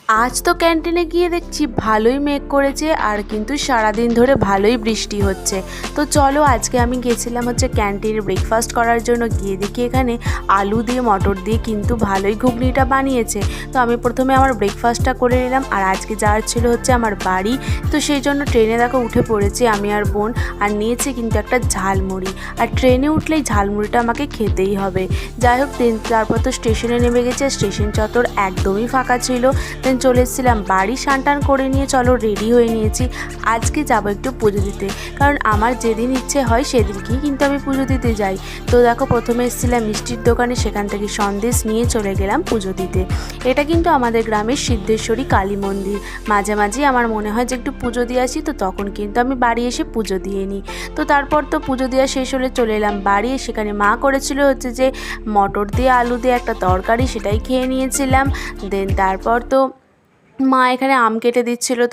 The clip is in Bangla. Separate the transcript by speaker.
Speaker 1: আজ তো ক্যান্টিনে গিয়ে দেখছি ভালোই মেঘ করেছে আর কিন্তু সারাদিন ধরে ভালোই বৃষ্টি হচ্ছে। তো চলো আজকে আমি গেছিলাম হচ্ছে ক্যান্টিনে ব্রেকফাস্ট করার জন্য, গিয়ে দেখি এখানে আলু দিয়ে মটর দিয়ে কিন্তু ভালোই ঘুগনিটা বানিয়েছে। তো আমি প্রথমে আমার ব্রেকফাস্টটা করে নিলাম। আর আজকে যাওয়ার ছিল হচ্ছে আমার বাড়ি, তো সেই জন্য ট্রেনে দেখো উঠে পড়েছি আমি আর বোন, আর নিয়েছি কিন্তু একটা ঝালমুড়ি। আর ট্রেনে উঠলেই ঝালমুড়িটা আমাকে খেতেই হবে। যাই হোক, তারপর তো স্টেশনে নেমে গেছে, স্টেশন চত্বর একদমই ফাঁকা ছিল। দেন চলে এসেছিলাম বাড়ি, স্নান করে নিয়ে চলো রেডি হয়ে নিয়েছি। আজকে যাবো একটু পুজো দিতে, কারণ আমার যেদিন ইচ্ছে হয় সেদিনকেই কিন্তু আমি পুজো দিতে যাই। তো দেখো প্রথমে এসেছিলাম মিষ্টির দোকানে, সেখান থেকে সন্দেশ নিয়ে চলে গেলাম পুজো দিতে। এটা কিন্তু আমাদের গ্রামের সিদ্ধেশ্বরী কালী মন্দির। মাঝে মাঝে আমার মনে হয় যে একটু পুজো দিয়ে আসি, তো তখন কিন্তু আমি বাড়ি এসে পুজো দিয়ে নিই। তো তারপর তো পুজো দেওয়া শেষ হলে চলে এলাম বাড়ি। সেখানে মা করেছিল হচ্ছে যে মটর দিয়ে আলু দিয়ে একটা তরকারি, সেটাই খেয়ে নিয়েছিলাম। দেন তারপর তো মা এখানে আম কেটে দিচ্ছিল। তো